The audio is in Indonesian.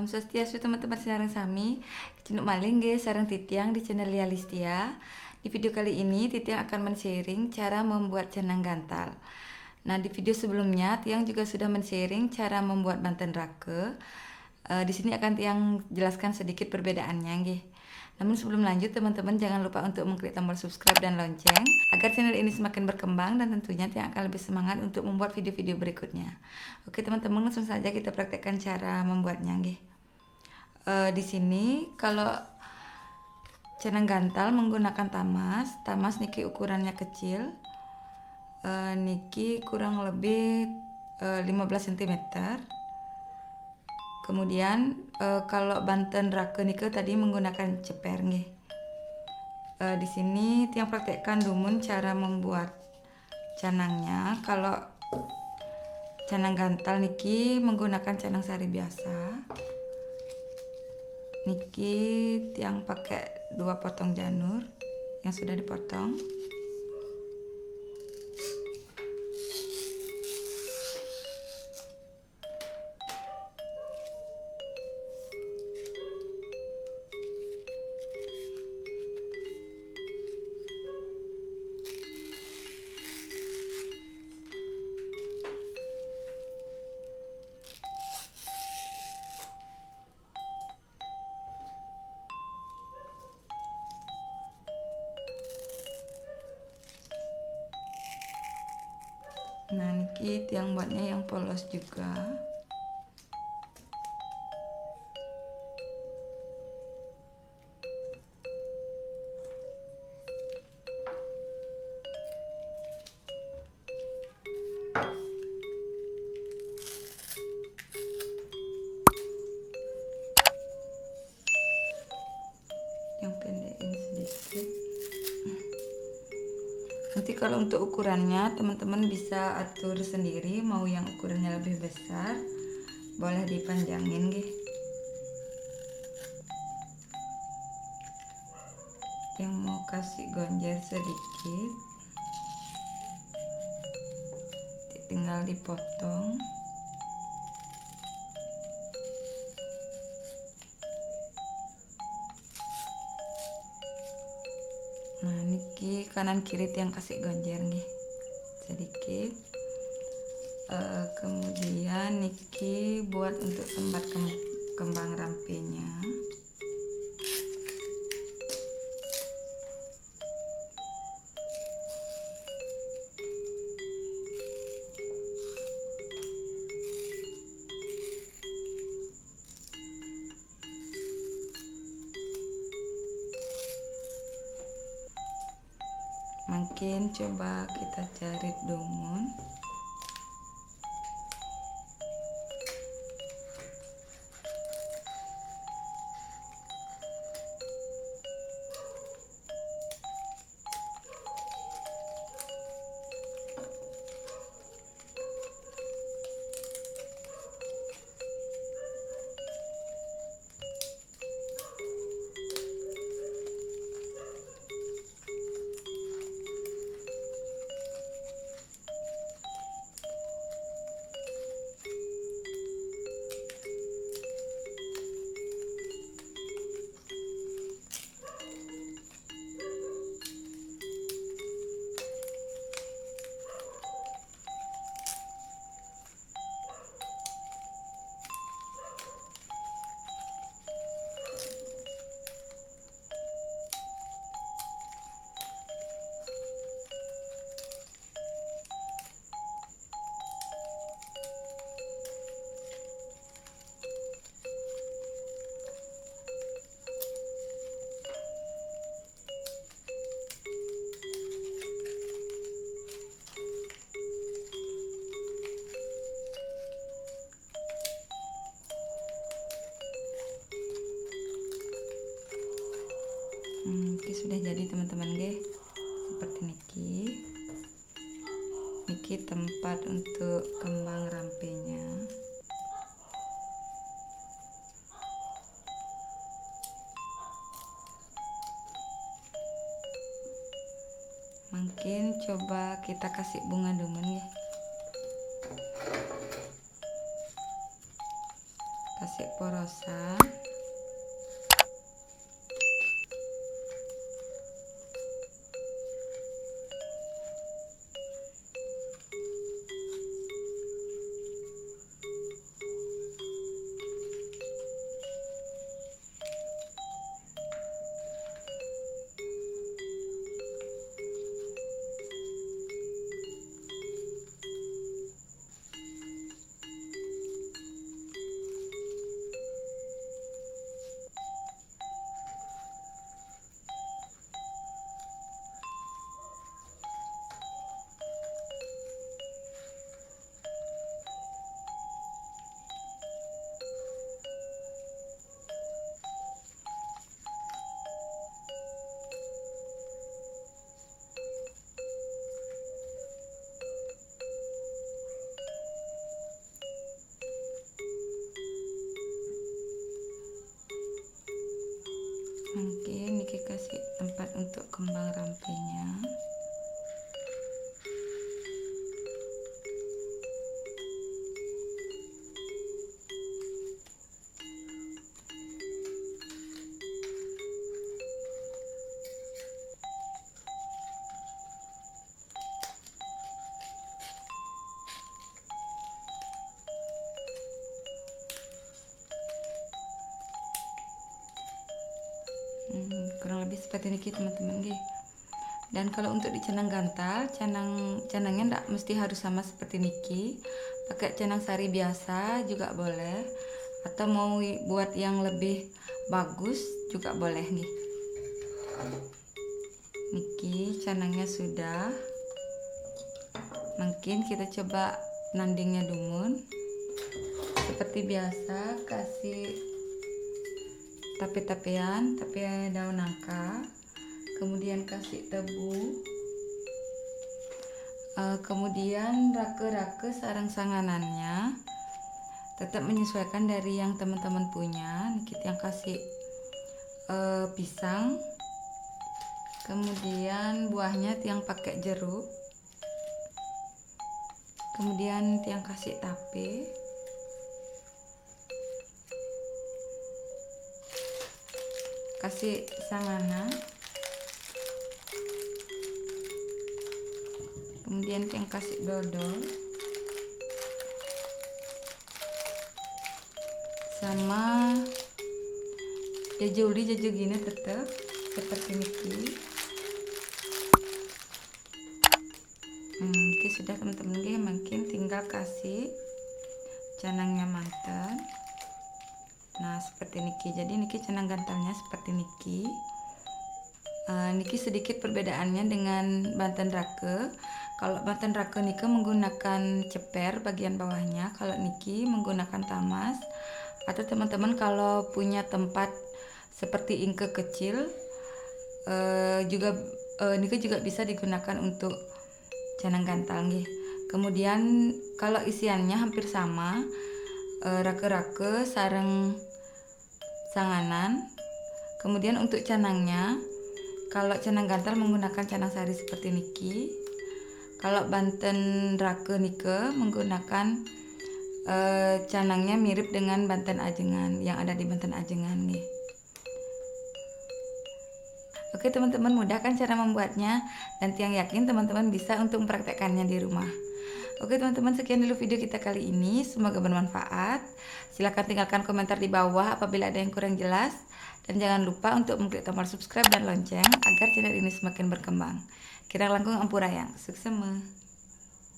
Om Swastiastu teman-teman sareng sami, cenuk maling nggih sareng Titiang di channel Lia Listia. Di video kali ini Titiang akan men-sharing cara membuat jenang gantal. Nah, di video sebelumnya Tiang juga sudah men-sharing cara membuat banten rake. Di sini akan Tiang jelaskan sedikit perbedaannya nggih. Namun sebelum lanjut teman-teman jangan lupa untuk mengklik tombol subscribe dan lonceng agar channel ini semakin berkembang dan tentunya Tiang akan lebih semangat untuk membuat video-video berikutnya. Oke teman-teman, langsung saja kita praktekkan cara membuatnya nggih. Di sini kalau jenang gantal menggunakan tamas niki ukurannya kecil, niki kurang lebih 15 cm. Kemudian kalau banten rake nike tadi menggunakan ceper nggih. Di sini Tiang praktekkan dumun cara membuat canangnya. Kalau canang gantal niki menggunakan canang sari biasa. Niki Tiang pakai 2 potong janur yang sudah dipotong. Nah, niki Tiang buatnya yang polos juga. Yang pendekin sedikit. Nanti kalau untuk ukurannya teman-teman bisa atur sendiri, mau yang ukurannya lebih besar boleh dipanjangin nggih. Yang mau kasih gonjer sedikit tinggal dipotong. Nah, niki kanan kiri Tiang kasih gonjer nih sedikit. Kemudian niki buat untuk tempat kembang rampenya. Mungkin coba kita cari dumun. Niki sudah jadi teman-teman nggih. Seperti niki tempat untuk kembang rampenya. Mungkin coba kita kasih bunga dumun ya. kasih porosan. Oke, Niki kasih tempat untuk kembang rampenya. Kurang lebih seperti ini teman-teman nggih. Dan kalau untuk dicenang gantal, canangnya ndak mesti harus sama seperti niki. Pakai canang sari biasa juga boleh, atau mau buat yang lebih bagus juga boleh nih. Niki canangnya sudah. Mungkin kita coba nandingnya dumun. Seperti biasa kasih tape-tapean, tape daun nangka, kemudian kasih tebu, kemudian rake-rake sarang sanganannya tetap menyesuaikan dari yang teman-teman punya. Kita yang kasih pisang, kemudian buahnya yang pakai jeruk, kemudian yang kasih tape, kasih sangana, kemudian yang kasih dodol, sama jajuli gini tetap seperti niki. Oke, sudah teman-teman, mungkin tinggal kasih canangnya manten. Nah, seperti niki. Jadi niki canang gantalnya seperti niki. Niki sedikit perbedaannya dengan Banten rake. Kalau Banten rake niki menggunakan ceper bagian bawahnya, kalau niki menggunakan tamas. Atau teman-teman kalau punya tempat seperti ingke kecil, niki juga bisa digunakan untuk canang gantal nggih. Kemudian kalau isiannya hampir sama, rake-rake sareng sanganan. Kemudian untuk canangnya, kalau canang gantal menggunakan canang sari seperti niki. Kalau Banten rake nike menggunakan canangnya mirip dengan Banten ajengan yang ada di Banten ajengan nih. Oke teman-teman, mudah kan cara membuatnya, dan Tiang yakin teman-teman bisa untuk mempraktekkannya di rumah. Oke teman-teman, sekian dulu video kita kali ini, semoga bermanfaat. Silahkan tinggalkan komentar di bawah apabila ada yang kurang jelas, dan jangan lupa untuk mengklik tombol subscribe dan lonceng agar channel ini semakin berkembang. Kirang langkung ampurayang, sukses.